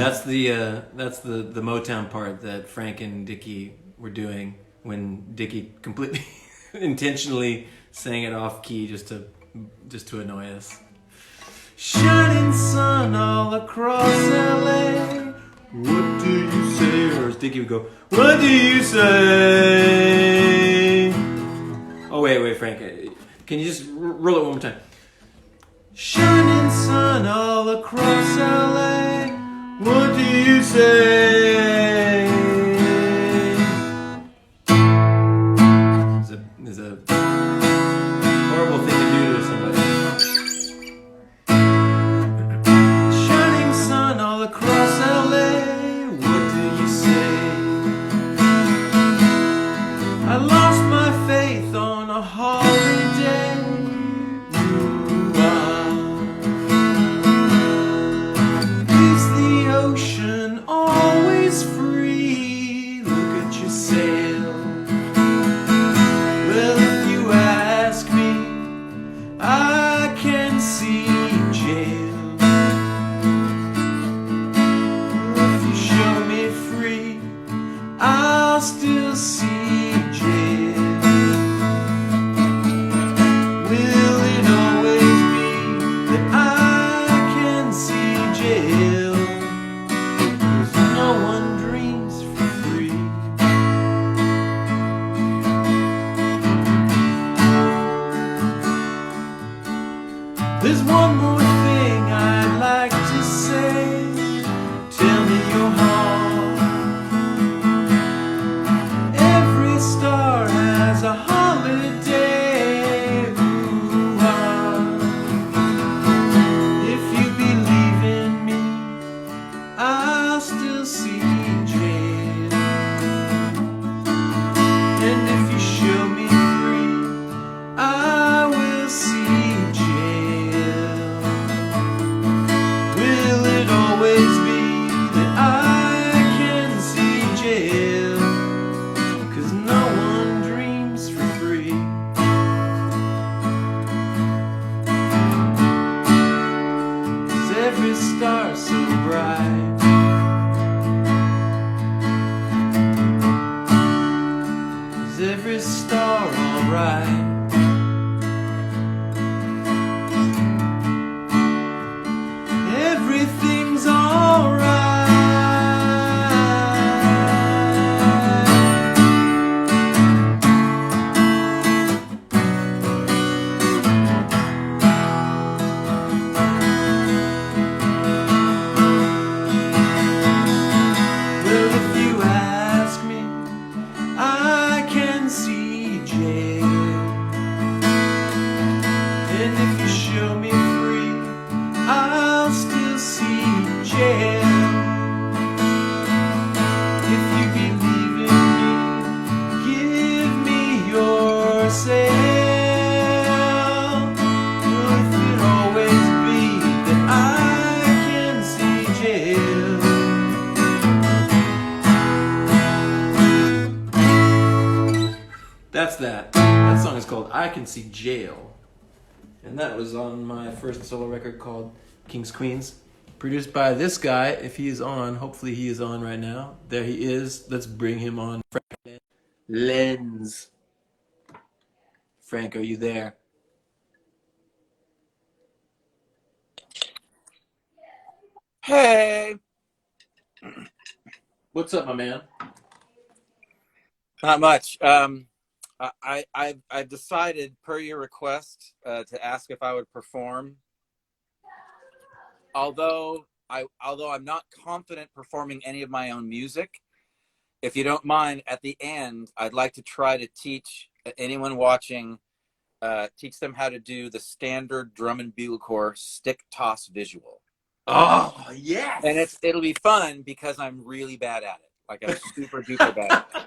that's the Motown part that Frank and Dickie were doing when Dickie completely intentionally sang it off key just to annoy us. Shining sun all across LA. What do you say? Or as Dickie would go, what do you say? Oh wait, Frank. Can you just roll it one more time? Shining sun all across LA. What do you say? Is a horrible thing to do to somebody. Shining sun all across LA. What do you say? I lost my faith on a holiday. Is the ocean always free? Look at your sail. Well, if you ask me, I can see jail. If you show me free, I'll still see jail. Will it always be that I can see jail? 'Cause no one dreams for free. There's one more thing I'd like to say. Tell me your heart. Every star has a holiday. Ooh-ah. If you believe in me, I'll still see jail. And if you show me free, I will see jail. Will it always be that I can see jail? 'Cause no one dreams for free. 'Cause every star's so bright. 'Cause every star alright. Everything's alright. Well, if you ask me, I can see jail. And if you show me free, I'll still see jail. If you believe in me, give me yourself. Will it always be that I can see jail? That's that. That song is called I Can See Jail. And that was on my first solo record called Kings Queens. Produced by this guy, if he is on. Hopefully he is on right now. There he is. Let's bring him on. Frank Lenz. Frank, are you there? Hey, What's up, my man? not much. I've decided, per your request, to ask if I would perform. Although I'm not confident performing any of my own music, if you don't mind, at the end, I'd like to try to teach anyone watching, teach them how to do the standard drum and bugle corps stick toss visual. Oh, yes! And it'll be fun because I'm really bad at it. Like, I'm super duper bad at it.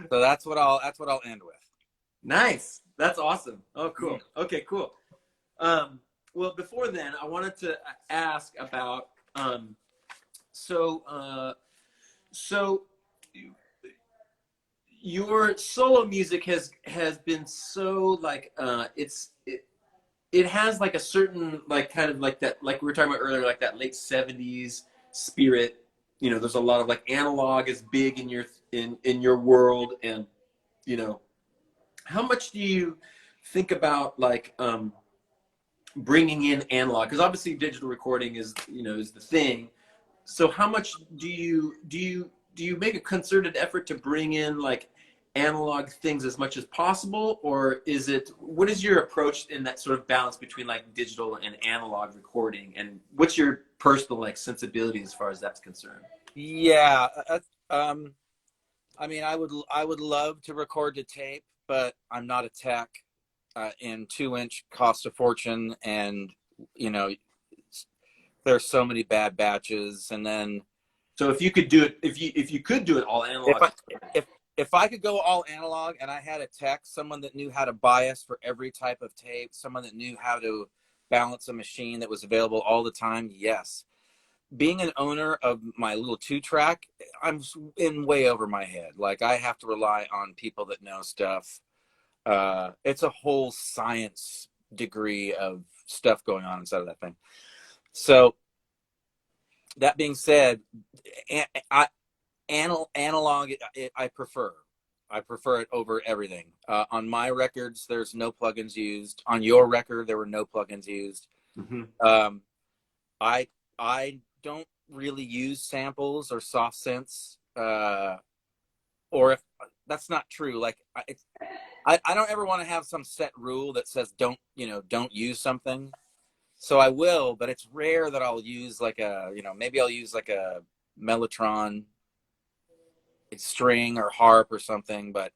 So that's what I'll end with. Nice. That's awesome. Oh, cool. Okay, cool. Well, before then, I wanted to ask about so your solo music has been so like it has like a certain like kind of like that, like we were talking about earlier, like that late 70s spirit. You know, there's a lot of like analog is big in your world, and you know, how much do you think about like bringing in analog? Because obviously digital recording is, you know, is the thing. So how much do you make a concerted effort to bring in like analog things as much as possible, or is it, what is your approach in that sort of balance between like digital and analog recording, and what's your personal like sensibility as far as that's concerned? Yeah. I mean, I would love to record to tape, but I'm not a tech. And 2-inch costs a fortune, and you know, there's so many bad batches. And then So if you could do it, if you could do it all if analog. I if if I could go all analog and I had a tech, someone that knew how to bias for every type of tape, someone that knew how to balance a machine that was available all the time, yes. Being an owner of my little 2-track, I'm in way over my head. Like, I have to rely on people that know stuff. It's a whole science degree of stuff going on inside of that thing. So that being said, analog, I prefer. I prefer it over everything. On my records, there's no plugins used. On your record, there were no plugins used. Mm-hmm. I don't really use samples or soft synths, or if that's not true, like I don't ever want to have some set rule that says don't use something. So I will, but it's rare that I'll use like maybe I'll use like a Mellotron string or harp or something. But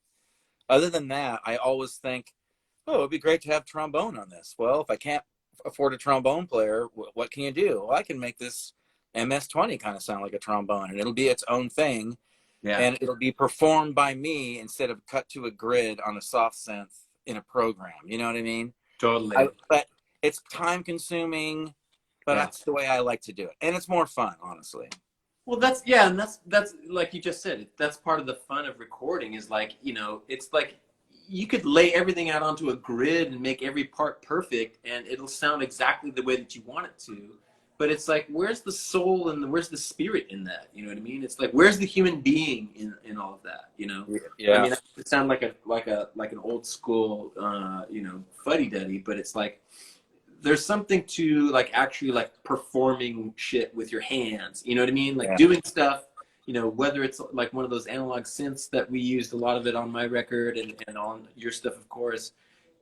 other than that, I always think, oh, it'd be great to have trombone on this. Well, if I can't afford a trombone player, what can you do? Well, I can make this MS-20 kind of sound like a trombone, and it'll be its own thing. Yeah. And it'll be performed by me instead of cut to a grid on a soft synth in a program. You know what I mean? Totally. But it's time consuming, but that's the way I like to do it. And it's more fun, honestly. Well, and that's like you just said, that's part of the fun of recording is like, you know, it's like you could lay everything out onto a grid and make every part perfect and it'll sound exactly the way that you want it to. But it's like, where's the soul and where's the spirit in that? You know what I mean? It's like, where's the human being in all of that? You know? Yeah. I mean, it sounds like an old school, fuddy-duddy, but it's like, there's something to like actually like performing shit with your hands. You know what I mean? Like doing stuff, you know, whether it's like one of those analog synths that we used a lot of it on my record and on your stuff, of course.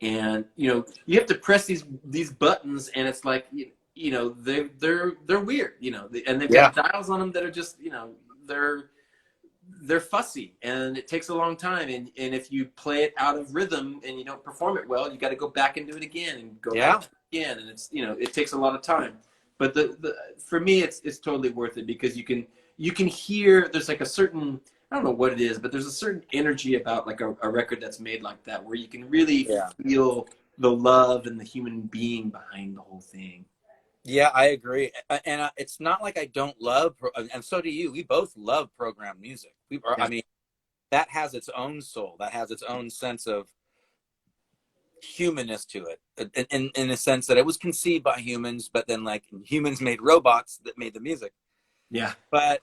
And, you know, you have to press these buttons and it's like, you know, they're weird, you know, and they've got dials on them that are just, you know, they're fussy and it takes a long time. And if you play it out of rhythm and you don't perform it well, you got to go back and do it again and go back again. And it's, you know, it takes a lot of time, but for me, it's totally worth it because you can hear, there's like a certain, I don't know what it is, but there's a certain energy about like a record that's made like that, where you can really feel the love and the human being behind the whole thing. Yeah, I agree. And it's not like I don't love, and so do you. We both love programmed music. I mean, that has its own soul. That has its own sense of humanness to it. In a sense that it was conceived by humans, but then like humans made robots that made the music. Yeah. But,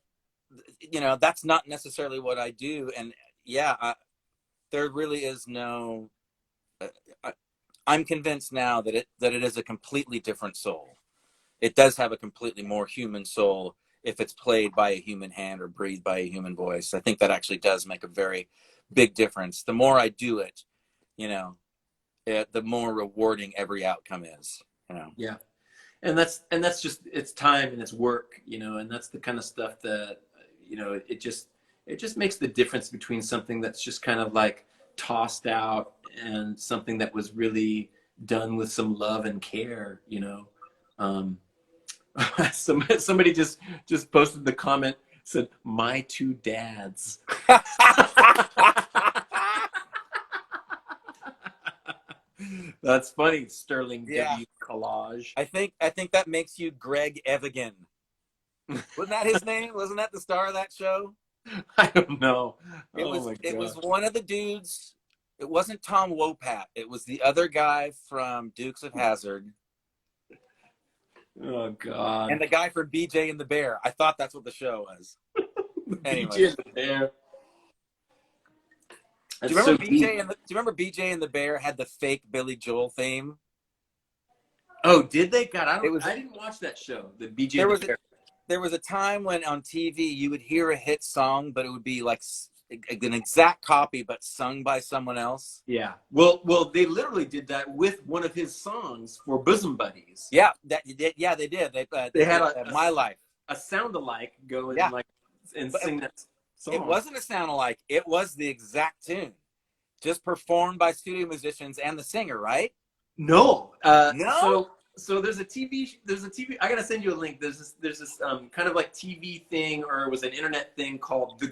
you know, that's not necessarily what I do. And there really is no, I'm convinced now that it is a completely different soul. It does have a completely more human soul if it's played by a human hand or breathed by a human voice. I think that actually does make a very big difference. The more I do it, you know, the more rewarding every outcome is, you know. Yeah. And that's just, it's time and it's work, you know, and that's the kind of stuff that, you know, it just makes the difference between something that's just kind of like tossed out and something that was really done with some love and care, you know. Somebody just posted the comment, said, "My two dads." That's funny, Sterling W. Collage. I think that makes you Greg Evigan. Wasn't that his name? Wasn't that the star of that show? I don't know. It was one of the dudes. It wasn't Tom Wopat. It was the other guy from Dukes of Hazzard. Oh God. And the guy from BJ and the Bear. I thought that's what the show was. Anyway. BJ and the Bear. Do you remember BJ and the Bear had the fake Billy Joel theme? Oh, did they? God, I didn't watch that show. The BJ and the Bear. There was a time when on TV you would hear a hit song, but it would be like an exact copy, but sung by someone else. Yeah. Well, they literally did that with one of his songs for Bosom Buddies. Yeah, they did. They had My Life, a sound-alike go and and sing that song. It wasn't a sound-alike. It was the exact tune, just performed by studio musicians and the singer, right? No. No. So there's a TV. I gotta send you a link. There's this kind of like TV thing, or it was an internet thing called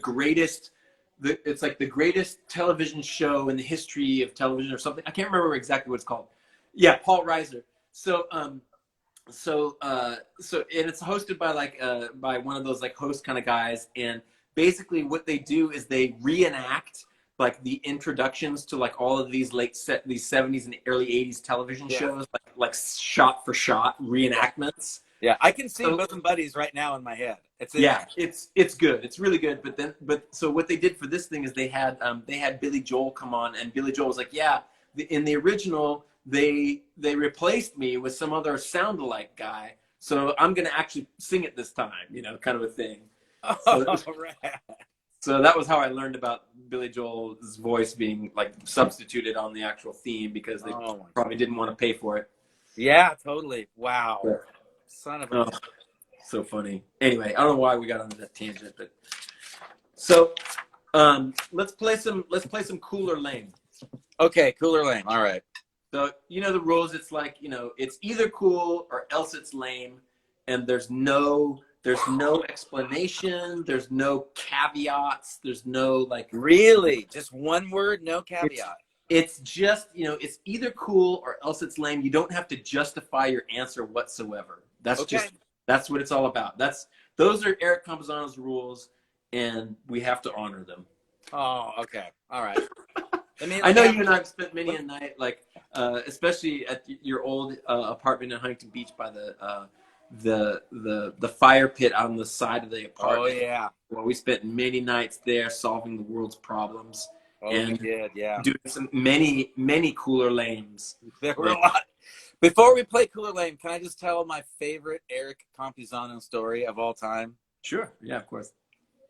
it's like the greatest television show in the history of television or something. I can't remember exactly what it's called. Yeah, Paul Reiser. So and it's hosted by by one of those like host kind of guys. And basically what they do is they reenact like the introductions to like all of these these 70s and early 80s television shows, like shot for shot reenactments. Yeah, I can see Bosom Buddies right now in my head. It's good. It's really good. But so what they did for this thing is they had Billy Joel come on, and Billy Joel was like, yeah, in the original they replaced me with some other sound-alike guy, so I'm gonna actually sing it this time, kind of a thing. So that was how I learned about Billy Joel's voice being like substituted on the actual theme, because they probably didn't want to pay for it. Yeah, totally. Wow. Yeah. Son of a... so funny. Anyway, I don't know why we got onto that tangent, but so let's play some Cool or Lame. Okay, Cool or Lame. All right. So the rules. It's like it's either cool or else it's lame, and there's no explanation. There's no caveats. There's no like. Really, just one word, no caveat. It's just it's either cool or else it's lame. You don't have to justify your answer whatsoever. That's what it's all about. Those are Eric Campuzano's rules, and we have to honor them. Oh, okay. All right. I know you and I have spent many a night, like especially at your old apartment in Huntington Beach by the fire pit out on the side of the apartment. Oh yeah. Well, we spent many nights there solving the world's problems. Oh, we did, yeah. Doing some many cooler lames. There were a lot. Before we play Cooler Lame, can I just tell my favorite Eric Campuzano story of all time? Sure. Yeah, of course.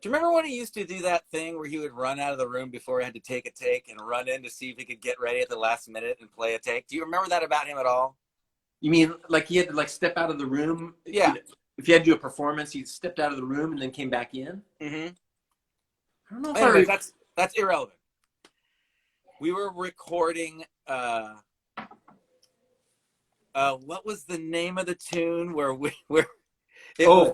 Do you remember when he used to do that thing where he would run out of the room before he had to take a take and run in to see if he could get ready at the last minute and play a take? Do you remember that about him at all? You mean like he had to like step out of the room? Yeah. If he had to do a performance, he stepped out of the room and then came back in? Mm-hmm. I don't know if anyway, that's irrelevant. We were recording what was the name of the tune where it was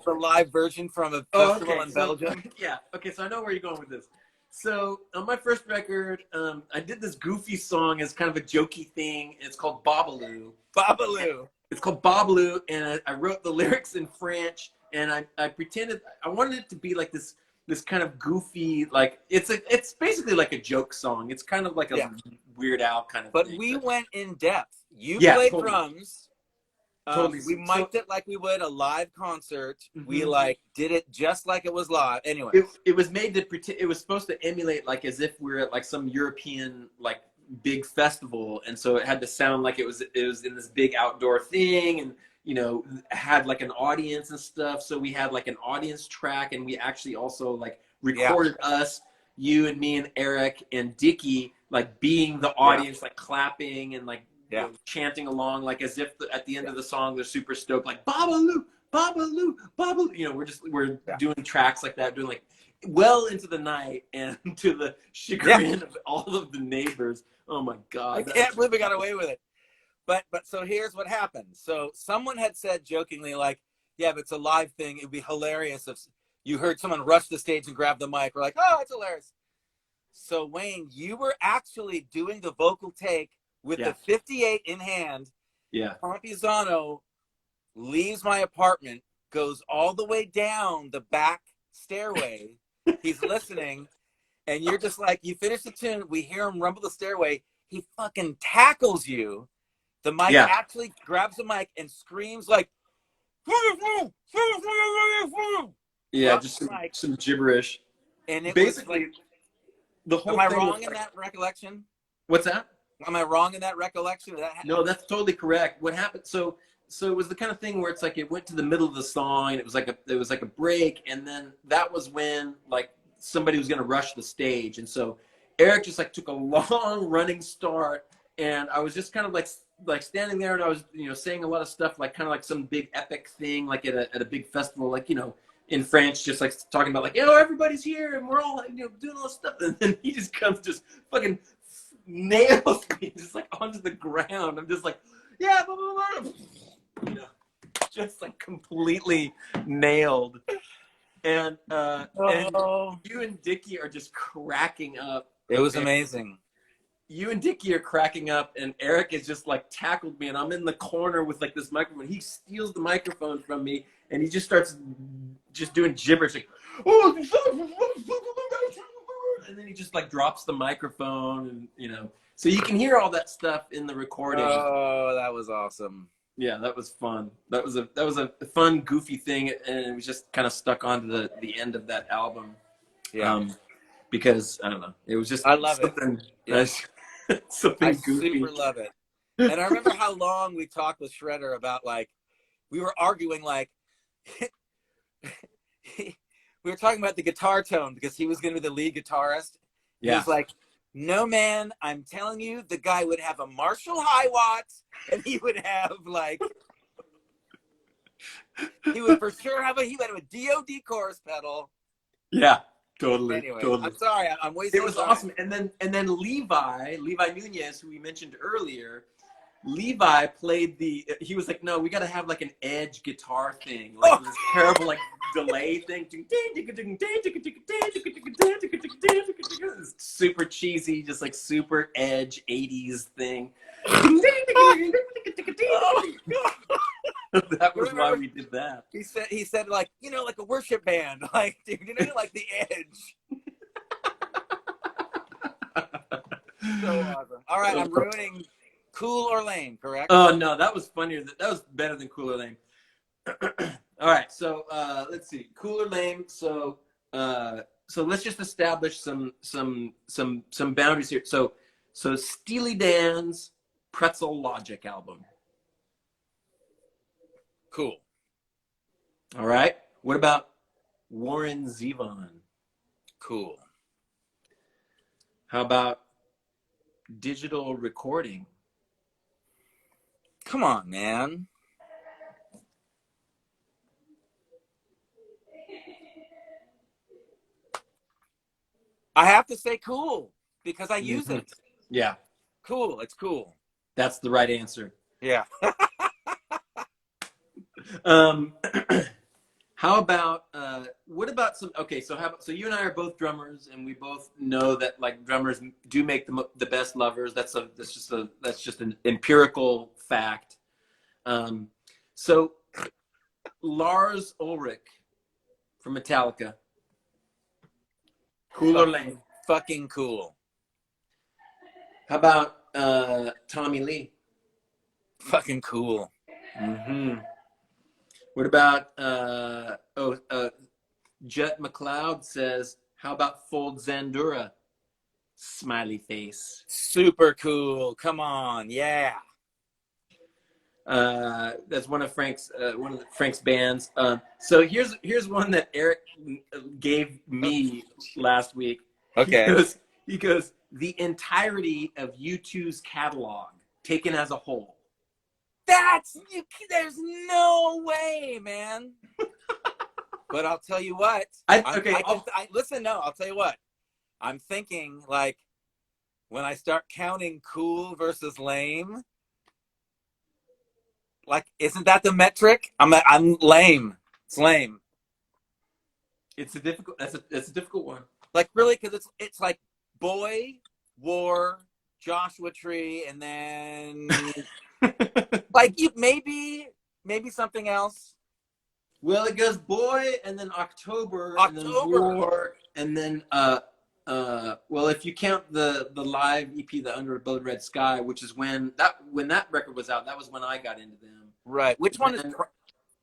the live version from a festival in Belgium? Yeah. Okay, so I know where you're going with this. So on my first record, I did this goofy song as kind of a jokey thing. It's called Babaloo. Babaloo. It's called Babaloo, and I wrote the lyrics in French, and I pretended I wanted it to be like this kind of goofy, like it's basically like a joke song. It's kind of like a Weird Al kind of thing. But we went in depth. You played drums. Totally. We mic'd it like we would a live concert. Mm-hmm. We like did it just like it was live. Anyway, it was made to pretend. It was supposed to emulate like as if we're at like some European like big festival, and so it had to sound like it was in this big outdoor thing, and had like an audience and stuff. So we had like an audience track, and we actually also like recorded us, you and me and Eric and Dickie, like being the audience, like clapping and like chanting along, like as if at the end of the song they're super stoked, like Babaloo, Babaloo, Babaloo. We're doing tracks like that, doing like well into the night, and to the chagrin of all of the neighbors. Oh my God! I can't believe we got away with it. But so here's what happened. So someone had said jokingly, like, yeah, if it's a live thing, it'd be hilarious if you heard someone rush the stage and grab the mic. We're like, oh, it's hilarious. So Wayne, you were actually doing the vocal take with the 58 in hand. Yeah. Campuzano leaves my apartment, goes all the way down the back stairway. He's listening, and you're just like, you finish the tune, we hear him rumble the stairway. He fucking tackles you. The mic actually grabs the mic and screams like, Yeah, just some gibberish. And it basically was like, the whole am I thing wrong was in like, that recollection? what's that? Am I wrong in that recollection? No, that's totally correct. What happened? So it was the kind of thing where it's like it went to the middle of the song, and it was like a break, and then that was when like somebody was gonna rush the stage, and so Eric just like took a long running start, and I was just kind of like standing there, and I was saying a lot of stuff like kind of like some big epic thing like at a big festival, like in France, just like talking about like everybody's here and we're all doing all this stuff, and then he just comes just fucking nails me just like onto the ground. I'm just like, yeah, blah, blah, blah. Just like completely nailed. And you and Dickie are just cracking up. It was amazing. You and Dickie are cracking up, and Eric has just like tackled me, and I'm in the corner with like this microphone. He steals the microphone from me, and he just starts just doing gibberish like, and then he just like drops the microphone, and so you can hear all that stuff in the recording. Oh, that was awesome. Yeah, that was fun. That was a fun, goofy thing, and it was just kind of stuck onto the end of that album. Yeah. Because I don't know, it was just I love something, it. Yeah. something I goofy. super love it. And I remember how long we talked with Shredder about like we were arguing like we were talking about the guitar tone because he was going to be the lead guitarist. Yeah. He was like, no, man, I'm telling you, the guy would have a Marshall High Watts, and he would have like, he would for sure have a DOD chorus pedal. Yeah, totally. Anyway, totally. I'm sorry, I'm wasting. It was time. Awesome, and then Levi Nunez, who we mentioned earlier. Levi played he was like, no, we got to have like an edge guitar thing, like this terrible like delay thing. It's super cheesy, just like super edge 80s thing. That was why we did that. He said like, like a worship band, like, dude, like the edge. So awesome. All right, I'm ruining Cool or Lame, correct? Oh no, that was funnier. That was better than Cool or Lame. All right, so let's see, Cool or Lame. So let's just establish some boundaries here. So Steely Dan's Pretzel Logic album. Cool. All right. What about Warren Zevon? Cool. How about Digital Recording? Come on, man. I have to say cool because I use it. Yeah. Cool. It's cool. That's the right answer. Yeah. How about what about so you and I are both drummers, and we both know that like drummers do make the best lovers. That's just an empirical fact. So Lars Ulrich from Metallica. Cool or Lame? Fucking cool. How about Tommy Lee? Fucking cool. Mm-hmm. What about Jet McLeod says, how about Fold Zandura? Smiley face. Super cool. Come on, yeah. That's one of Frank's bands. So here's one that Eric gave me last week. Okay. He goes the entirety of U2's catalog taken as a whole. There's no way, man. But I'll tell you what. Listen, no, I'll tell you what. I'm thinking like when I start counting cool versus lame. Like, isn't that the metric? I'm lame. It's lame. It's a difficult one. Like really, because it's like Boy, War, Joshua Tree, and then like you maybe something else. Well, it goes Boy, and then October, and then War, and then well, if you count the live EP, the Under a Blood Red Sky, which is when that record was out, that was when I got into them. Right. Which one is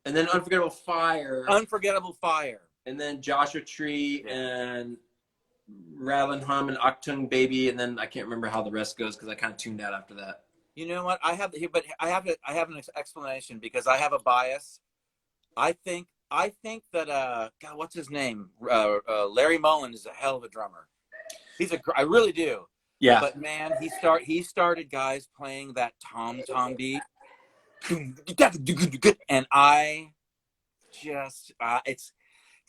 And then Unforgettable Fire. Unforgettable Fire. And then Joshua Tree and Rattlin' Hum and Octung Baby, and then I can't remember how the rest goes because I kind of tuned out after that. You know what? I have an explanation because I have a bias. I think that God, what's his name? Larry Mullen is a hell of a drummer. I really do. Yeah. But man, he started guys playing that tom beat, and I just it's,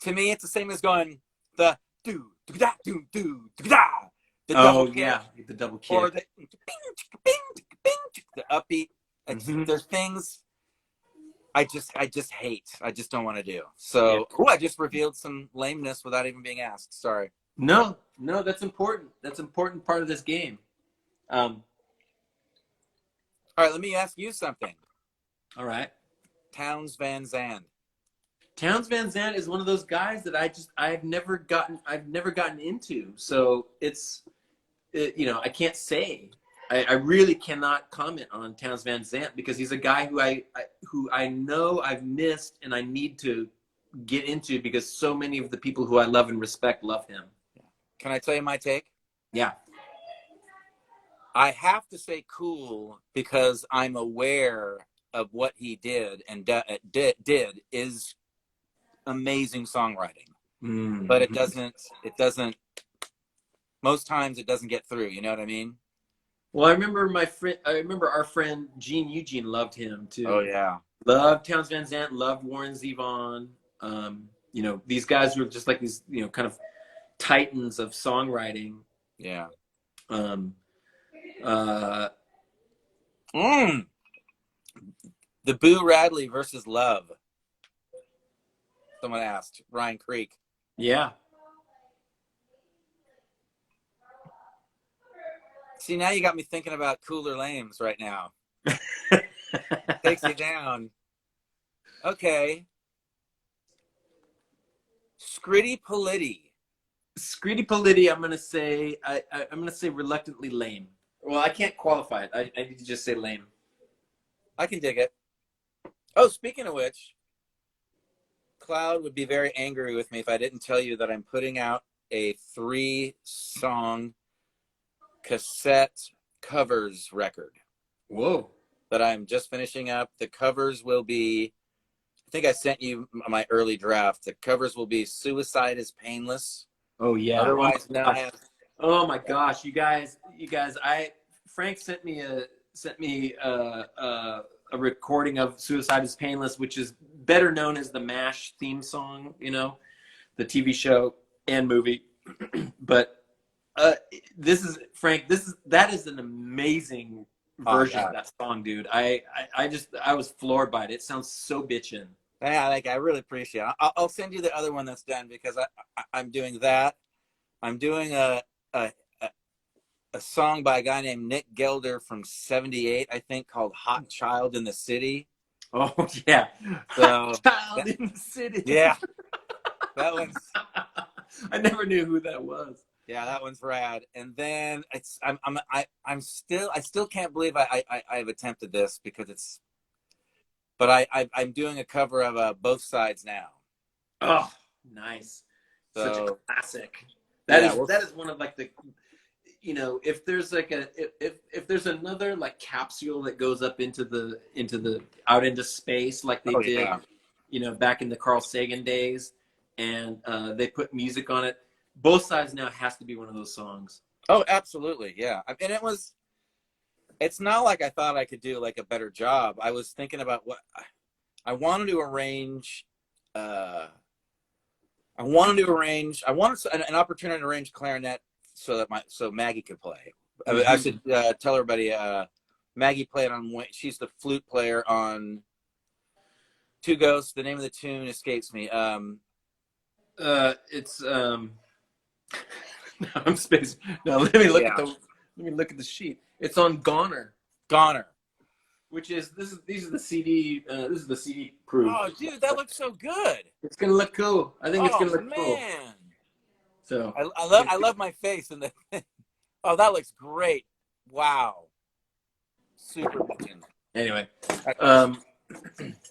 to me it's the same as going the do da do do da, the double kick, the double kick, or the upbeat. There's things I just hate. I just don't want to do. So, I just revealed some lameness without even being asked. Sorry. No, that's important. That's an important part of this game. All right, let me ask you something. All right. Townes Van Zandt. Townes Van Zandt is one of those guys that I've never gotten into. So I can't say. I really cannot comment on Townes Van Zandt because he's a guy who I know I've missed and I need to get into because so many of the people who I love and respect love him. Can I tell you my take? Yeah. I have to say cool because I'm aware of what he did and did is amazing songwriting. But it doesn't most times it doesn't get through, you know what I mean? Well, I remember our friend Gene Eugene loved him too. Oh yeah. Loved Townes Van Zandt, loved Warren Zevon. These guys were just like these, kind of titans of songwriting. Yeah. The Boo Radley versus Love. Someone asked. Ryan Creek. Yeah. See, now you got me thinking about Cooler Lames right now. Takes you down. Okay. Scritty Politti. Scritty Politti, I'm gonna say reluctantly lame. Well, I can't qualify it. I need to just say lame. I can dig it. Oh, speaking of which, Cloud would be very angry with me if I didn't tell you that I'm putting out a 3-song cassette covers record. Whoa. That I'm just finishing up. The covers will be, I think I sent you my early draft. The covers will be Suicide is Painless. Oh yeah. Otherwise known as. Oh my gosh, you guys, Frank sent me a recording of Suicide is Painless, which is better known as the MASH theme song, the TV show and movie. But that is an amazing version of that song, dude. I was floored by it. It sounds so bitchin'. Yeah, I really appreciate it. I'll send you the other one that's done because I'm doing that. I'm doing a song by a guy named Nick Gelder from '78, I think, called "Hot Child in the City." Oh yeah, so, Hot Child in the City. Yeah, that one's. I never knew who that was. Yeah, that one's rad. And then I still can't believe I've attempted this because it's. But I'm doing a cover of Both Sides Now. Oh, nice! So, such a classic. That is one of like the, if there's like if there's another like capsule that goes up into the out into space like they did, back in the Carl Sagan days, and they put music on it. Both Sides Now has to be one of those songs. Oh, absolutely, yeah. And it's not like I thought I could do like a better job. I was thinking about what I wanted to arrange. I wanted an opportunity to arrange clarinet so Maggie could play. I should tell everybody Maggie played on. She's the flute player on Two Ghosts. The name of the tune escapes me. It's no, I'm spacing. No, let me look at the sheet. It's on Goner. Which is these are the CD. This is the CD proof. Oh, dude, that looks so good. It's gonna look cool. I think it's gonna look cool. Man. So I love my face in the. Oh, that looks great! Wow, super. Anyway,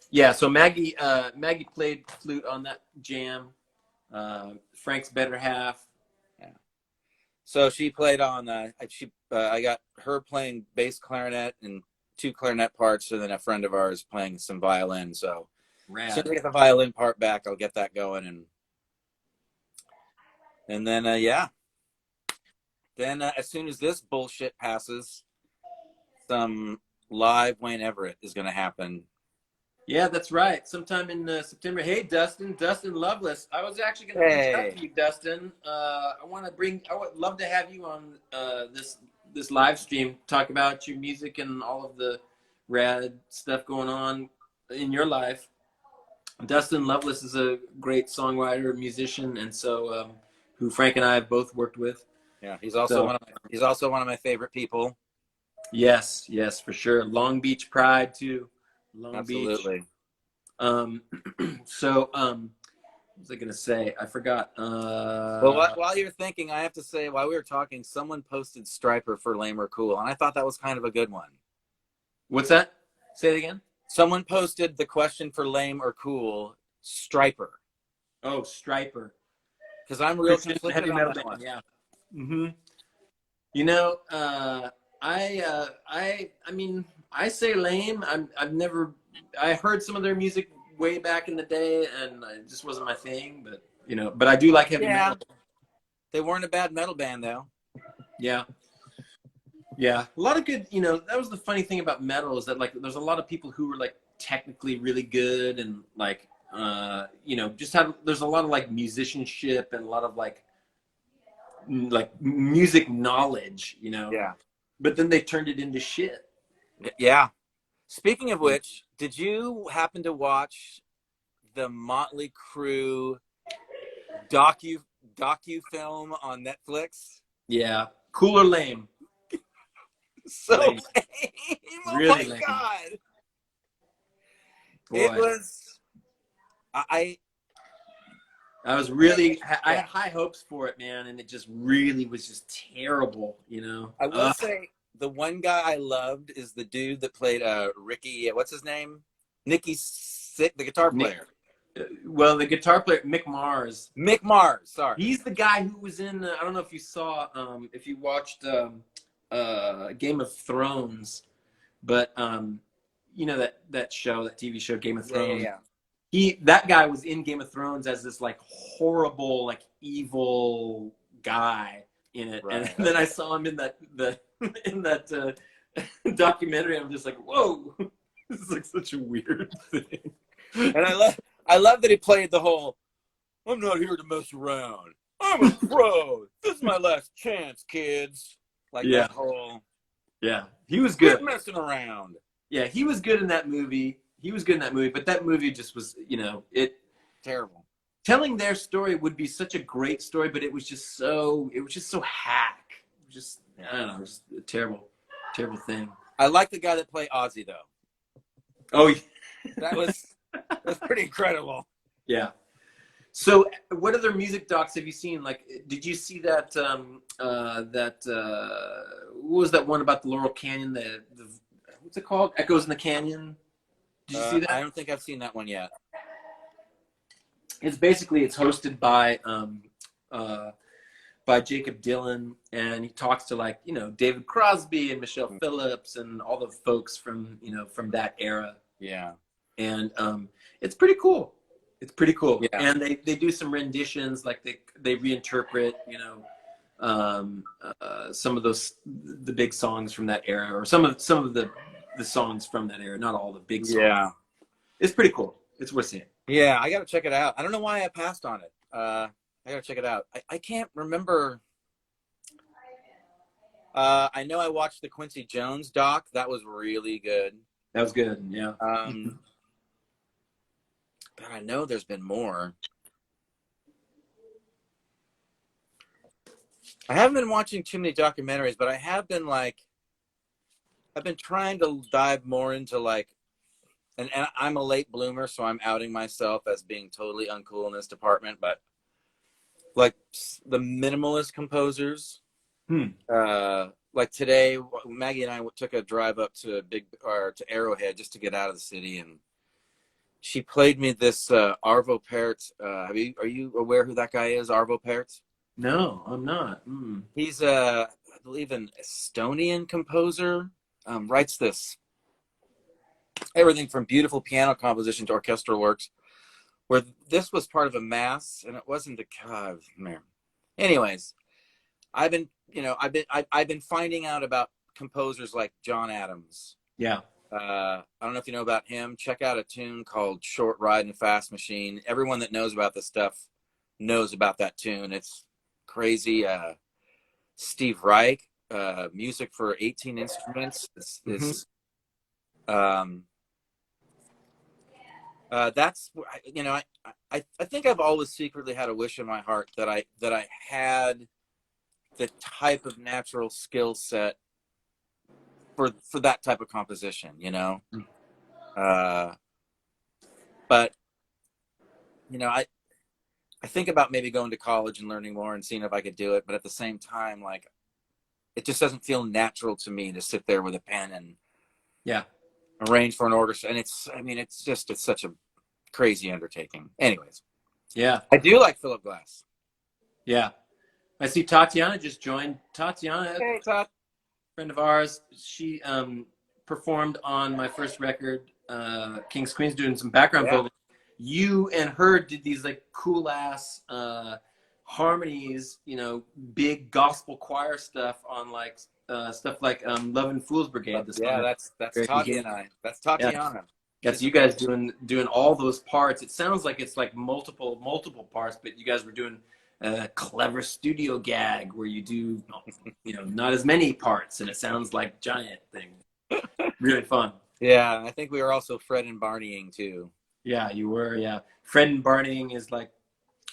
Yeah, so Maggie played flute on that jam. Frank's better half. Yeah. So she played on. I got her playing bass clarinet and 2 clarinet parts, and then a friend of ours playing some violin. So as soon as Rad. I get the violin part back, I'll get that going, and then yeah. Then as soon as this bullshit passes, some live Wayne Everett is going to happen. Yeah, that's right. Sometime in September. Hey, Dustin Loveless. I was actually going to reach out to you, Dustin. I would love to have you on this live stream, talk about your music and all of the rad stuff going on in your life. Dustin Loveless is a great songwriter, musician, and so who Frank and I have both worked with. Yeah, he's also one of my favorite people. Yes, for sure. Long Beach Pride too. Absolutely. Beach. So what was I gonna say? I forgot. Well, while you're thinking, I have to say, while we were talking, someone posted Striper for Lame or Cool, and I thought that was kind of a good one. What's that? Say it again. Someone posted the question for Lame or Cool, Striper. Oh, Striper. Because I'm real Christian conflicted heavy on metal that band. one. Yeah. Mm-hmm. You know, I mean, I say Lame. I heard some of their music way back in the day, and it just wasn't my thing. But but I do like heavy metal. They weren't a bad metal band though. Yeah. Yeah, a lot of good. That was the funny thing about metal is that like there's a lot of people who were like technically really good and like there's a lot of like musicianship and a lot of like music knowledge. Yeah. But then they turned it into shit. Yeah. Speaking of which, did you happen to watch the Motley Crue docu film on Netflix? Yeah, Cool or Lame? So lame. Oh really my lame. God. Boy. It was I was really I had high hopes for it, man, and it just really was just terrible, I will say the one guy I loved is the dude that played Ricky, what's his name? Nicky Sick, the guitar player. Well, the guitar player, Mick Mars. Mick Mars, sorry. He's the guy who was in I don't know if you saw if you watched Game of Thrones, but that show, that TV show, Game of Thrones. Yeah. That guy was in Game of Thrones as this like horrible, like evil guy in it, right. And then I saw him in that documentary. I'm just like, whoa, this is like such a weird thing. And I love that he played the whole, I'm not here to mess around. I'm a pro. This is my last chance, kids. Like that whole. Yeah, he was good. Quit messing around. Yeah, he was good in that movie. But that movie just was, terrible. Telling their story would be such a great story, but it was just so hack. I don't know, just a terrible thing. I like the guy that played Ozzy though. Oh, yeah. That was pretty incredible. Yeah. So, what other music docs have you seen? Like, did you see that? What was that one about the Laurel Canyon? The what's it called? Echoes in the Canyon. Did you see that? I don't think I've seen that one yet. It's hosted by Jacob Dylan, and he talks to David Crosby and Michelle Phillips and all the folks from that era. Yeah. And it's pretty cool. Yeah. And they do some renditions, like they reinterpret some of the big songs from that era, or some of the songs from that era, not all the big songs. Yeah. It's pretty cool. It's worth seeing. Yeah, I gotta check it out. I don't know why I passed on it. I gotta check it out. I can't remember. I know I watched the Quincy Jones doc. That was really good. That was good, yeah. But I know there's been more. I haven't been watching too many documentaries, but I have been I've been trying to dive more into and I'm a late bloomer, so I'm outing myself as being totally uncool in this department, but the minimalist composers. Like today, Maggie and I took a drive up to Arrowhead just to get out of the city, and she played me this Arvo Pärt. Are you aware who that guy is? Arvo Pärt. No, I'm not. He's I believe an Estonian composer. Writes this everything from beautiful piano composition to orchestral works. Where this was part of a mass, and it wasn't the God, man. Anyways, I've been finding out about composers like John Adams. Yeah. I don't know if you know about him. Check out a tune called "Short Ride in a Fast Machine." Everyone that knows about this stuff knows about that tune. It's crazy. Steve Reich, music for 18 instruments. That's, you know, I think I've always secretly had a wish in my heart that I had the type of natural skill set for that type of composition, you know. But you know, I think about maybe going to college and learning more and seeing if I could do it, but at the same time, like, it just doesn't feel natural to me to sit there with a pen and arrange for an orchestra. And it's such a crazy undertaking. Anyways. Yeah. I do like Philip Glass. Yeah. I see Tatiana just joined. Tatiana, hey, Tot. Friend of ours. She performed on my first record, King's Queens, doing some background vocals. You and her did these like cool ass harmonies, you know, big gospel choir stuff on like stuff like Love and Fools Brigade. That's Tati and I. That's Tatiana. That's you guys doing all those parts. It sounds like it's like multiple parts, but you guys were doing a clever studio gag where you do, you know, not as many parts, and it sounds like giant thing. Really fun. Yeah, I think we were also Fred and Barneying too. Yeah, you were. Yeah, Fred and Barneying is like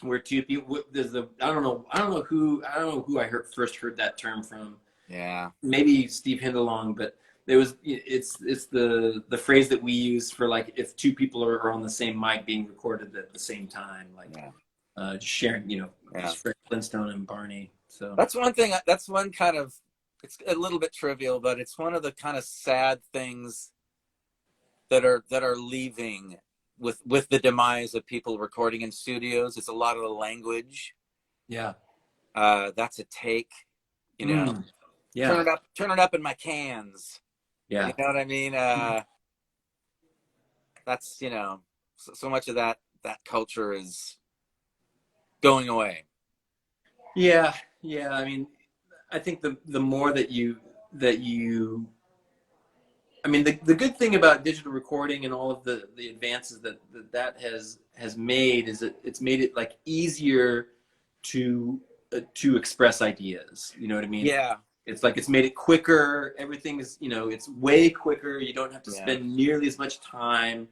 where two people. There's I don't know who I first heard that term from. Yeah, maybe Steve Hindalong, but it's the phrase that we use for like if two people are on the same mic being recorded at the same time, like just sharing, you know, Fred Flintstone and Barney. So that's one thing. That's one kind of, it's a little bit trivial, but it's one of the kind of sad things that are leaving with the demise of people recording in studios. It's a lot of the language. Yeah, that's a take. You know, turn it up in my cans. Yeah, you know what I mean. That's, you know, so much of that culture is going away. Yeah. I mean, I think the more that you I mean, the good thing about digital recording and all of the advances that has made is that it's made it like easier to express ideas. You know what I mean? Yeah. It's like it's made it quicker. Everything is, you know, it's way quicker. You don't have to spend nearly as much time,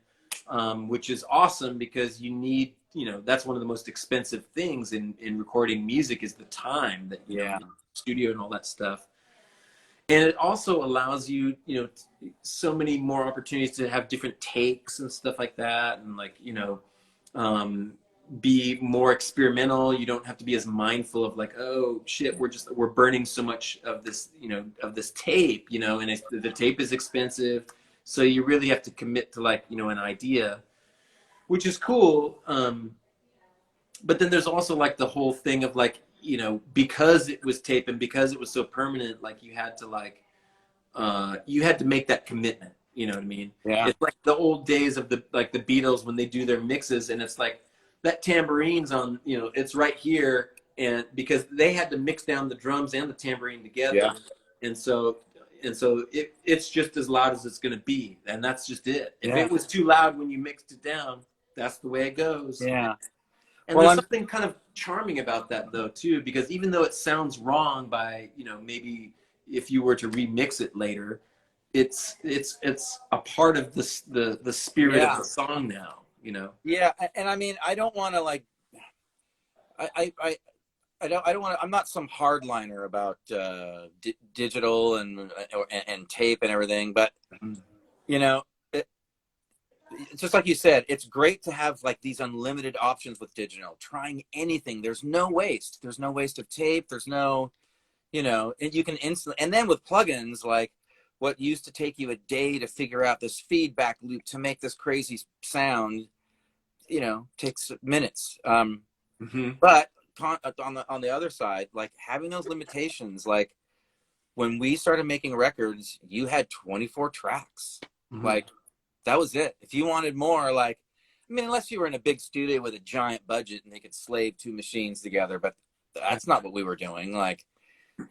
which is awesome because you need, you know, that's one of the most expensive things in recording music is the time that you know, in the studio and all that stuff. And it also allows you, you know, so many more opportunities to have different takes and stuff like that, and like, you know, be more experimental. You don't have to be as mindful of like, oh shit, we're burning so much of this, you know, of this tape, you know, and the tape is expensive, so you really have to commit to like, you know, an idea, which is cool. But then there's also like the whole thing of like, you know, because it was tape and because it was so permanent, like you had to make that commitment. You know what I mean? Yeah. It's like the old days of the Beatles when they do their mixes, and it's like that tabourine's on, you know, it's right here, and because they had to mix down the drums and the tambourine together, and so it's just as loud as it's going to be, and that's just it. If it was too loud when you mixed it down, that's the way it goes. Yeah. And there's something kind of charming about that though too, because even though it sounds wrong by, you know, maybe if you were to remix it later, it's a part of the spirit of the song now, you know. Yeah, and I mean, I don't want to like, I don't want to. I'm not some hardliner about digital and tape and everything, but you know, just like you said, it's great to have like these unlimited options with digital. Trying anything, there's no waste. There's no waste of tape. There's no, you know, and you can instantly. And then with plugins like what used to take you a day to figure out this feedback loop to make this crazy sound, you know, takes minutes. But on the other side, like having those limitations, like when we started making records, you had 24 tracks. Like that was it. If you wanted more, like, I mean, unless you were in a big studio with a giant budget and they could slave two machines together, but that's not what we were doing. Like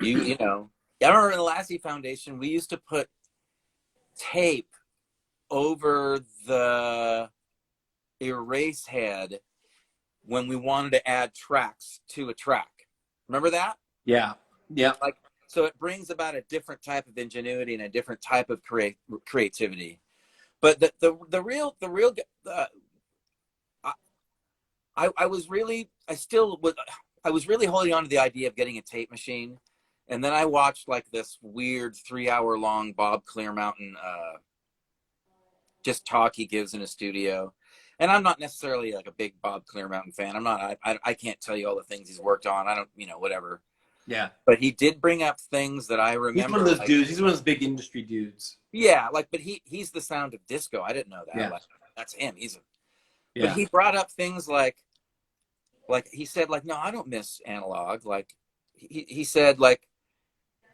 you know, I remember in the Lassie Foundation, we used to put tape over the erase head when we wanted to add tracks to a track. Remember that? Yeah. Yeah. Like, so it brings about a different type of ingenuity and a different type of creativity. But the real I was really holding on to the idea of getting a tape machine, and then I watched like this weird 3-hour long Bob Clearmountain just talk he gives in a studio. And I'm not necessarily like a big Bob Clearmountain fan. I'm not. I can't tell you all the things he's worked on. I don't, you know, whatever. Yeah. But he did bring up things that I remember. He's one of those like, dudes. He's one of those big industry dudes. Yeah, like, but he's the sound of disco. I didn't know that. Yeah. Like, that's him. But he brought up things like he said, like, no, I don't miss analog. Like he said, like,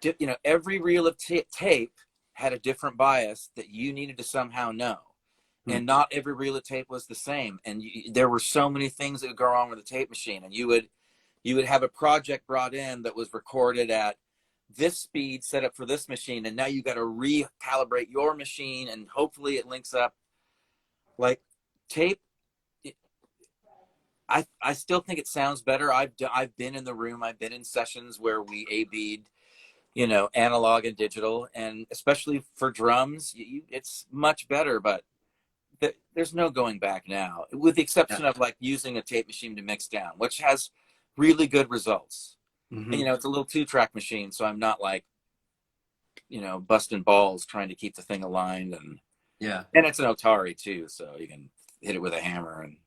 you know, every reel of tape had a different bias that you needed to somehow know. And not every reel of tape was the same. And there were so many things that would go wrong with the tape machine. And you would have a project brought in that was recorded at this speed set up for this machine. And now you got to recalibrate your machine and hopefully it links up. Like tape, I still think it sounds better. I've been in the room. I've been in sessions where we A/B'd, you know, analog and digital. And especially for drums, it's much better. But there's no going back now, with the exception of like using a tape machine to mix down, which has really good results. And, you know, it's a little 2-track machine, so I'm not like, you know, busting balls trying to keep the thing aligned. And it's an Otari too, so you can hit it with a hammer. And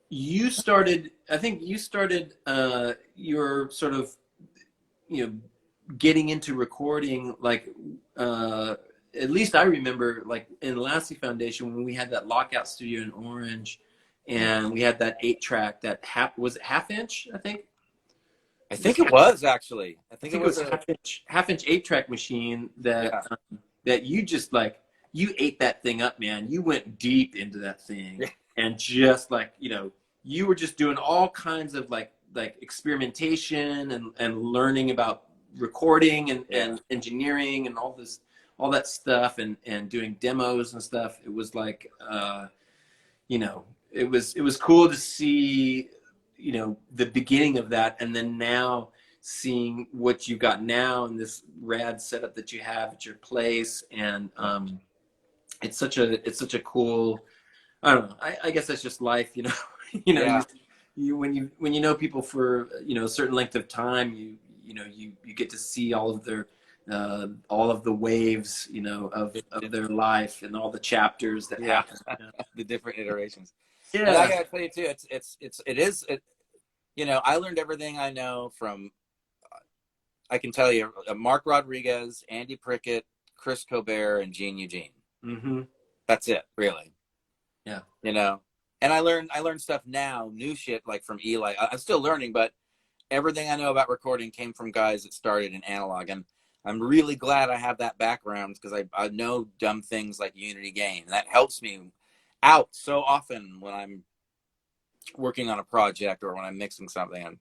I think you started your sort of, you know, getting into recording like at least I remember, like in Lassie Foundation, when we had that lockout studio in Orange, and we had that 8-track, that was it half-inch, I think? I think it was actually. I think it was a half-inch 8-track machine that that you just like, you ate that thing up, man. You went deep into that thing, and just like, you know, you were just doing all kinds of like experimentation and learning about recording and engineering and all that stuff, and doing demos and stuff. It was like, you know, it was cool to see, you know, the beginning of that, and then now seeing what you got now and this rad setup that you have at your place. And it's such a cool, I don't know, I guess that's just life, you know. You know, when you know people for, you know, a certain length of time, you know, you get to see all of the waves, you know, of their life and all the chapters that happen. You know? The different iterations. Yeah, and I gotta tell you too, it is, you know, I learned everything I know from, I can tell you, Mark Rodriguez, Andy Prickett, Chris Colbert, and Gene Eugene. That's it, really. Yeah, you know, and I learned stuff now, new shit, like from Eli. I'm still learning, but everything I know about recording came from guys that started in analog, and I'm really glad I have that background, because I know dumb things like Unity Gain. That helps me out so often when I'm working on a project or when I'm mixing something.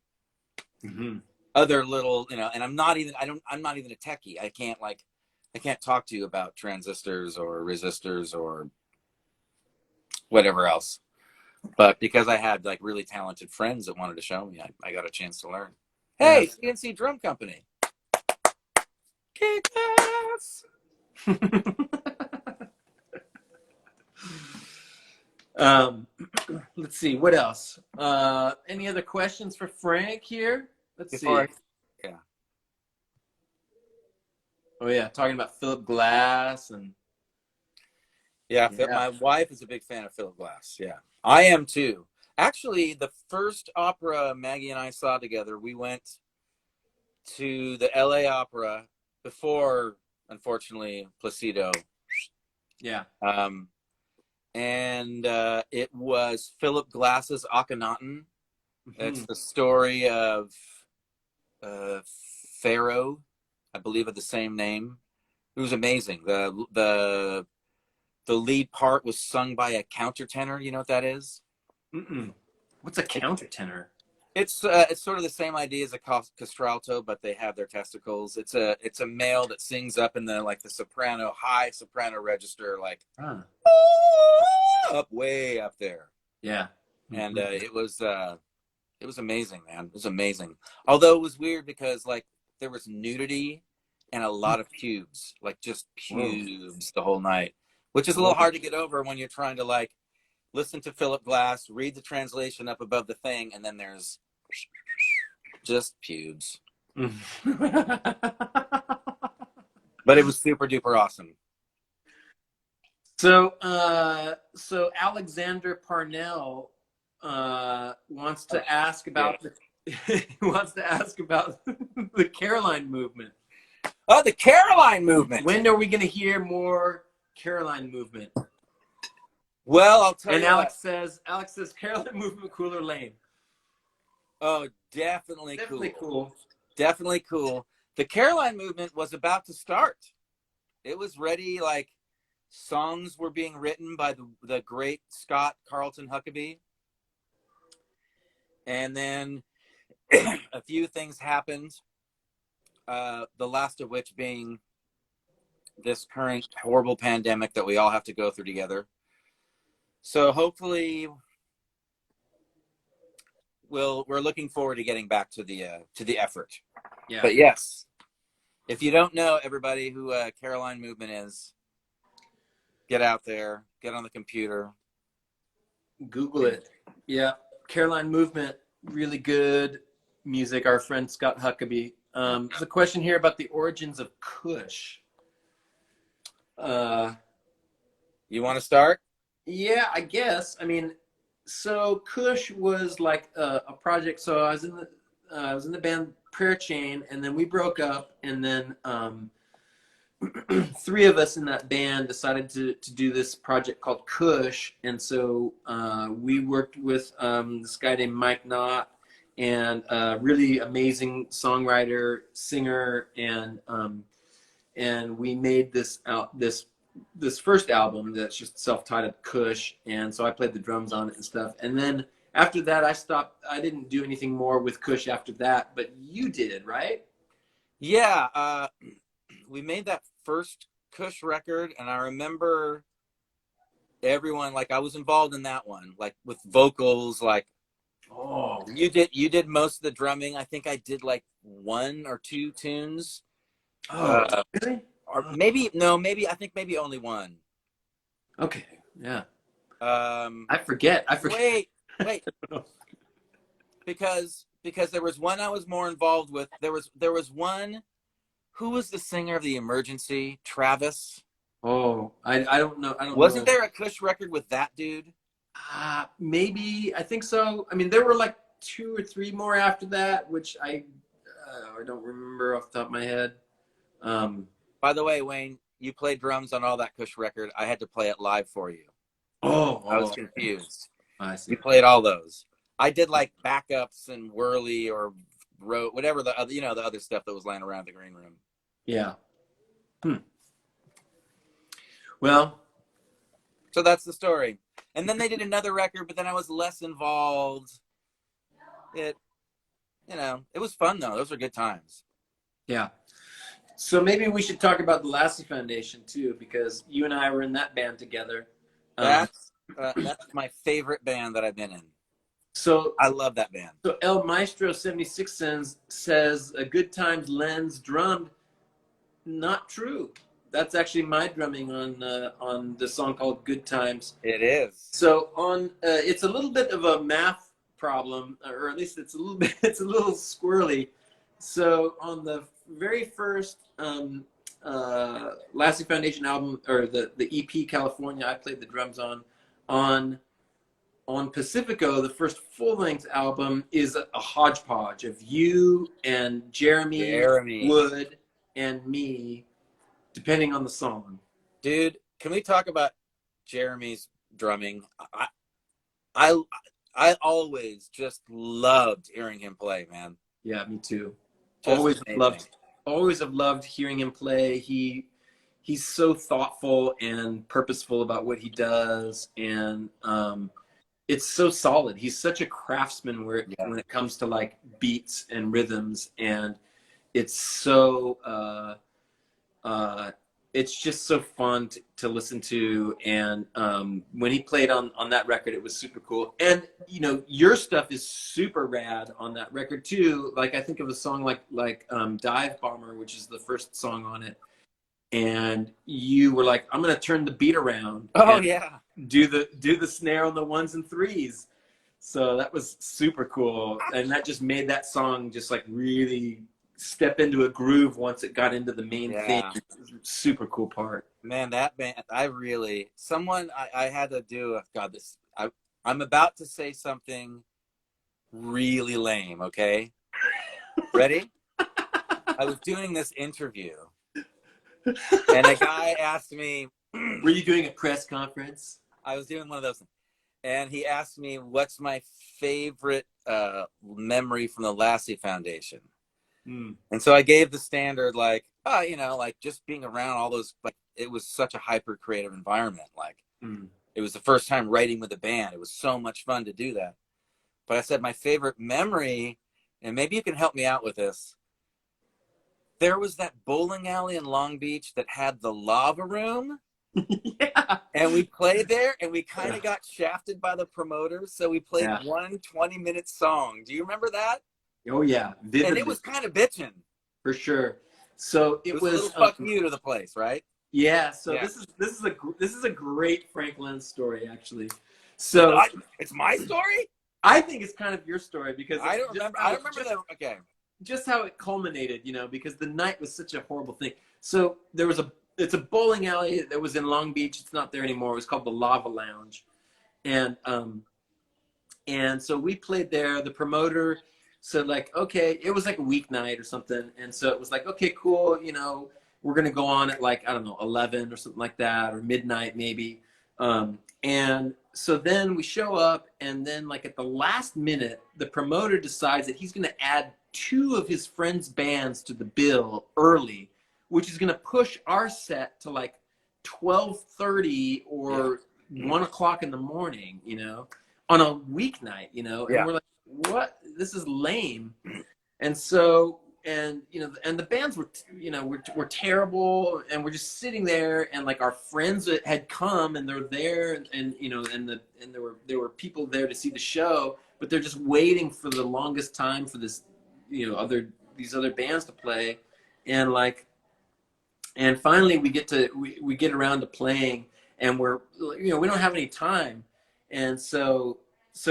And other little, you know, and I'm not even a techie. I can't talk to you about transistors or resistors or whatever else. But because I had like really talented friends that wanted to show me, I got a chance to learn. Hey, CNC Drum Company. Kick ass. Let's see, what else? Any other questions for Frank here? Let's see. Oh yeah, talking about Philip Glass and my wife is a big fan of Philip Glass. Yeah, I am too. Actually, the first opera Maggie and I saw together, we went to the LA Opera before unfortunately, Placido. Yeah. And it was Philip Glass's Akhenaten. Mm-hmm. It's the story of Pharaoh, I believe, of the same name. It was amazing. The lead part was sung by a countertenor. You know what that is? Mm-mm. What's a countertenor? It's sort of the same idea as a castralto, but they have their testicles. It's a male that sings up in the high soprano register, like up way up there. Yeah. And it was amazing, man. It was amazing. Although it was weird because like there was nudity and a lot of pubes, like just pubes the whole night, which is a little hard to get over when you're trying to like listen to Philip Glass, read the translation up above the thing, and then there's just pubes. But it was super duper awesome. So Alexander Parnell wants to ask about the Caroline movement. Oh, the Caroline movement. When are we going to hear more Caroline movement? Well, I'll tell you. And Alex says Caroline movement, cool or lame? Oh, definitely cool. Definitely cool. The Caroline movement was about to start. It was ready. Like songs were being written by the great Scott Carlton Huckabee. And then a few things happened. The last of which being this current horrible pandemic that we all have to go through together. So hopefully we're looking forward to getting back to the effort. Yeah. But yes, if you don't know, everybody, who Caroline movement is, get out there, get on the computer, Google it. Yeah, Caroline movement, really good music. Our friend Scott Huckabee. There's a question here about the origins of Kush. You want to start? Yeah, I guess. I mean, so Kush was like a project. So I was in the band Prayer Chain, and then we broke up, and then three of us in that band decided to do this project called Kush, and so we worked with this guy named Mike Knott, and a really amazing songwriter, singer, and we made this first album that's just self-titled Kush, and so I played the drums on it and stuff. And then after that, I stopped. I didn't do anything more with Kush after that, but you did, right? Yeah, we made that first Kush record, and I remember everyone, like, I was involved in that one, like with vocals. Like, oh, you did most of the drumming. I think I did like 1 or 2 tunes. Oh, really? Or maybe I think maybe only 1. Okay, yeah. I forget. Wait. because there was one I was more involved with. There was one. Who was the singer of the Emergency? Travis. Oh, I don't know. Wasn't there a Kush record with that dude? Maybe. I think so. I mean, there were like 2 or 3 more after that, which I don't remember off the top of my head. By the way, Wayne, you played drums on all that Kush record. I had to play it live for you. Oh, I was confused. I see. You played all those. I did like backups and whirly or wrote whatever the other, the other stuff that was laying around the green room. Yeah. Well, so that's the story. And then they did another record, but then I was less involved. It was fun though. Those were good times. Yeah. So maybe we should talk about the Lassie Foundation too, because you and I were in that band together. That's my favorite band that I've been in. So I love that band. So El Maestro 76 says a Good Times Lenz drummed. Not true. That's actually my drumming on the song called Good Times. It is. So it's a little bit of a math problem, or at least it's a little squirrely. So on the very first Lassie Foundation album, or the EP California, I played the drums on Pacifico, the first full-length album, is a hodgepodge of you and Jeremy Wood and me depending on the song. Dude, can we talk about Jeremy's drumming? I I always just loved hearing him play, man. Yeah, me too. Just amazing. Always have loved hearing him play. He's so thoughtful and purposeful about what he does, and it's so solid. He's such a craftsman when it comes to like beats and rhythms, and it's so it's just so fun to listen to. And when he played on that record, it was super cool. And you know, your stuff is super rad on that record too. Like I think of a song like Dive Bomber, which is the first song on it, and you were like, I'm gonna turn the beat around. Oh yeah. Do the snare on the ones and threes. So that was super cool, and that just made that song just like really step into a groove once it got into the main thing. It was a super cool part. Man, that band, I had to do, God, I'm about to say something really lame, okay? Ready? I was doing this interview, and a guy asked me... Were you doing a press conference? I was doing one of those. And he asked me, what's my favorite memory from the Lassie Foundation? And so I gave the standard, like, you know, like just being around all those, like, it was such a hyper creative environment. Like, it was the first time writing with a band. It was so much fun to do that. But I said my favorite memory, and maybe you can help me out with this. There was that bowling alley in Long Beach that had the lava room. Yeah. And we played there, and we kind of got shafted by the promoters. So we played one 20-minute song. Do you remember that? Oh yeah, vividly. And it was kind of bitching. For sure. So it was a little fuck you to the place, right? Yeah. So this is a great Frank Lenz story, actually. So it's my story. I think it's kind of your story because I don't remember. I don't remember that. Okay. Just how it culminated, you know, because the night was such a horrible thing. So it's a bowling alley that was in Long Beach. It's not there anymore. It was called the Lava Lounge, and so we played there. The promoter said, like, okay, it was like a weeknight or something, and so it was like, okay, cool, you know, we're gonna go on at like, I don't know, 11 or something like that, or midnight maybe. And so then we show up, and then like at the last minute, the promoter decides that he's gonna add 2 of his friends' bands to the bill early, which is gonna push our set to like 12:30 or 1 o'clock in the morning, you know, on a weeknight, you know. And we're like, what? This is lame. And so, and you know, and the bands were, you know, were terrible, and we're just sitting there, and like our friends had come, and they're there, and you know, and there were people there to see the show, but they're just waiting for the longest time for this, you know, these other bands to play, and like, and finally we get around to playing, and we're, you know, we don't have any time, and so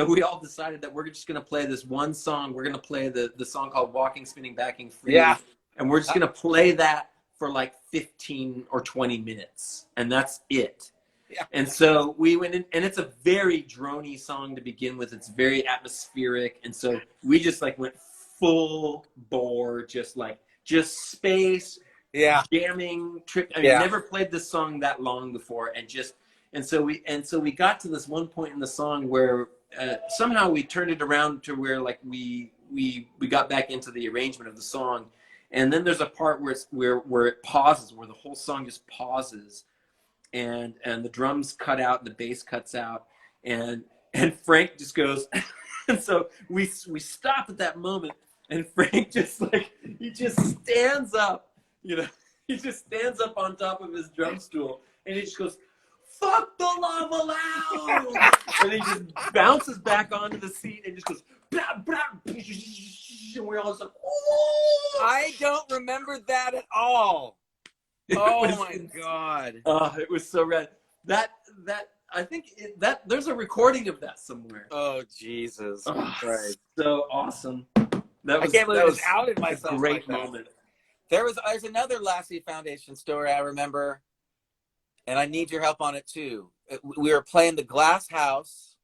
we all decided that we're just going to play this one song. We're going to play the song called Walking, Spinning, Backing Free. Yeah. And we're just going to play that for like 15 or 20 minutes. And that's it. Yeah. And so we went in, and it's a very droney song to begin with. It's very atmospheric. And so we just like went full bore, just space, jamming, trip. I mean, never played this song that long before. And so we got to this one point in the song where somehow we turned it around to where like we got back into the arrangement of the song, and then there's a part where it pauses, where the whole song just pauses, and the drums cut out and the bass cuts out, and Frank just goes, and so we stop at that moment, and Frank just like, he just stands up, you know, he just stands up on top of his drum stool, and he just goes, "Fuck the Lava Lounge!" And he just bounces back onto the seat and just goes, blah, blah, and we're all just like, "Oh!" I don't remember that at all. Oh my God. It was so rad. That I think that there's a recording of that somewhere. Oh Jesus. Right. So awesome. I can't believe I was outed myself. A great moment. There's another Lassie Foundation story I remember, and I need your help on it too. We were playing the Glass House,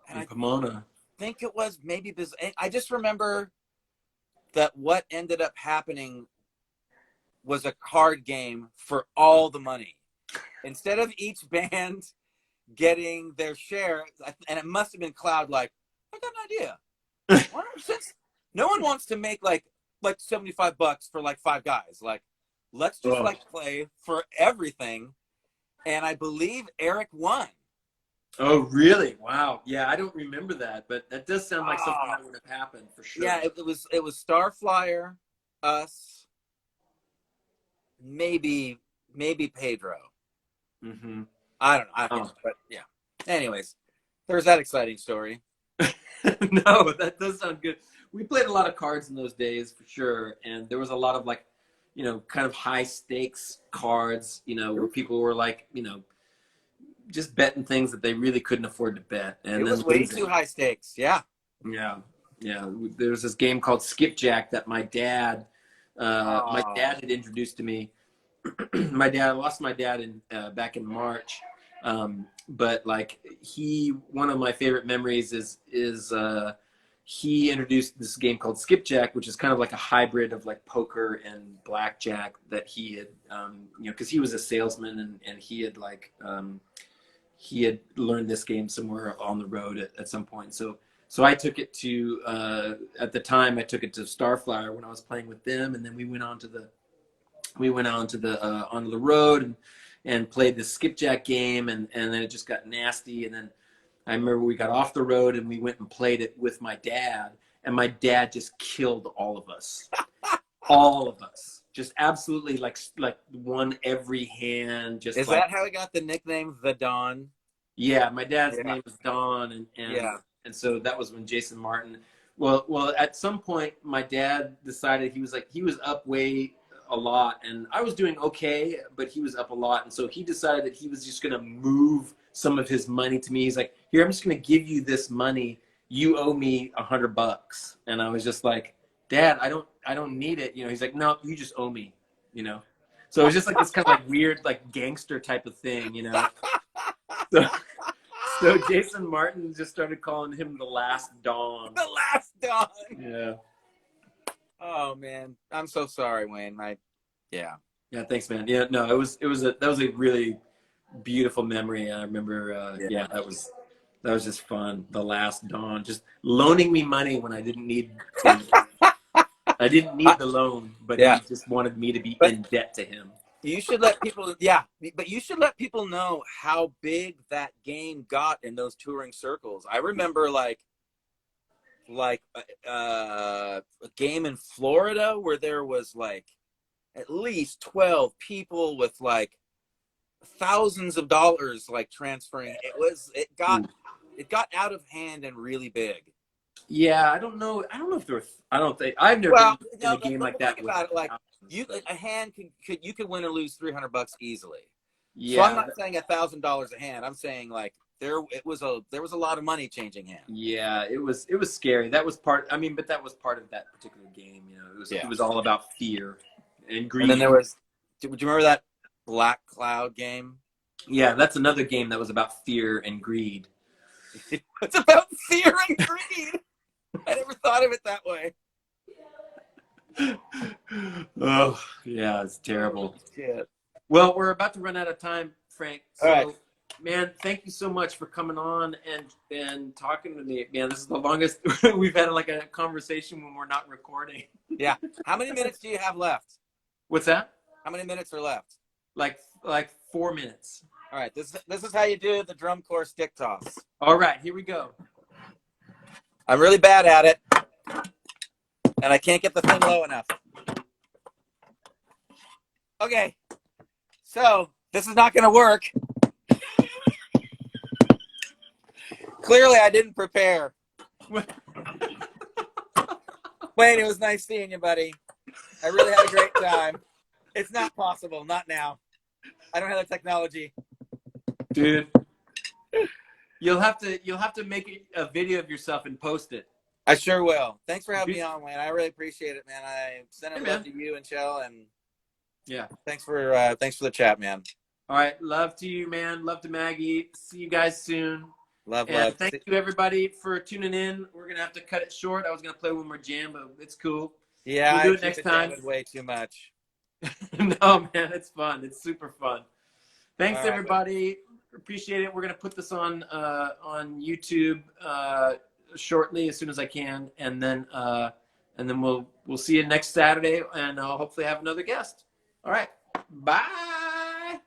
and in Pomona. I think it was maybe this. I just remember that what ended up happening was a card game for all the money. Instead of each band getting their share, and it must have been Cloud like, I got an idea. Since no one wants to make like $75 for like 5 guys, like let's just like play for everything. And I believe Eric won. Oh, really? Wow. Yeah, I don't remember that, but that does sound like something that would have happened for sure. Yeah, it was Starflyer, us, maybe Pedro. Mm-hmm. I don't know, but yeah. Anyways, there's that exciting story. No, that does sound good. We played a lot of cards in those days for sure, and there was a lot of like, you know, kind of high stakes cards, you know, where people were like, you know, just betting things that they really couldn't afford to bet, and it was way too high stakes. Yeah. There was this game called Skipjack that my dad had introduced to me. I lost my dad back in March, but like one of my favorite memories is he introduced this game called Skipjack, which is kind of like a hybrid of like poker and blackjack that he had, you know, because he was a salesman and he had like he had learned this game somewhere on the road at some point. So I took it to at the time I took it to Starflyer when I was playing with them, and then we went on to the onto the road and played the skipjack game, and then it just got nasty. And then I remember we got off the road and we went and played it with my dad, and my dad just killed all of us. All of us. Just absolutely like won every hand. Just is that how he got the nickname The Don? Yeah, my dad's name was Don, and so that was when Jason Martin. Well, at some point, my dad decided he was up way a lot, and I was doing okay, but he was up a lot, and so he decided that he was just gonna move some of his money to me. He's like, "Here, I'm just gonna give you this money. You owe me $100." And I was just like, "Dad, I don't need it." You know, he's like, "No, you just owe me." You know, so it was just like this kind of like weird like gangster type of thing, you know. So Jason Martin just started calling him the Last Don. The Last Don. Yeah. Oh man, I'm so sorry, Wayne. Yeah, thanks, man. Yeah, no, that was a really beautiful memory. I remember, that was just fun. The Last Dawn, just loaning me money when I didn't need to. I didn't need the loan, but he just wanted me to be in debt to him. You should let people, but you should let people know how big that game got in those touring circles. I remember like a game in Florida where there was like at least 12 people with like thousands of dollars like transferring. It got out of hand and really big. Yeah, I don't know if there were. I don't think I've never been in a game like that. Think about it, like a hand you could win or lose $300 easily. Yeah. So I'm not saying $1,000 a hand. I'm saying like there was a lot of money changing hands. Yeah, it was scary. That was part. I mean, but that was part of that particular game. You know, it was all about fear and greed. And then there was. Would you remember that Black Cloud game? Yeah, that's another game that was about fear and greed. It's about fear and greed. I never thought of it that way. Oh, yeah, it's terrible. Shit. Well, we're about to run out of time, Frank. So, all right. Man, thank you so much for coming on and talking to me. Man, this is the longest we've had like a conversation when we're not recording. Yeah. How many minutes do you have left? What's that? How many minutes are left? Like 4 minutes. All right. This is how you do the drum corps stick toss. All right, here we go. I'm really bad at it, and I can't get the thing low enough. Okay. So this is not going to work. Clearly, I didn't prepare. Wayne, it was nice seeing you, buddy. I really had a great time. It's not possible. Not now. I don't have the technology. Dude, you'll have to make a video of yourself and post it. I sure will. Thanks for having me on, Wayne. I really appreciate it, man. I send it love to you and Shell, and thanks for the chat, man. All right, love to you, man. Love to Maggie. See you guys soon. Love. Thank you, everybody, for tuning in. We're going to have to cut it short. I was going to play one more jam, but it's cool. Yeah, we'll do it next time. Way too much. No, man, it's fun. It's super fun. Thanks, All right, everybody. Appreciate it. We're gonna put this on YouTube shortly, as soon as I can, and then we'll see you next Saturday, and I'll hopefully have another guest. All right, bye.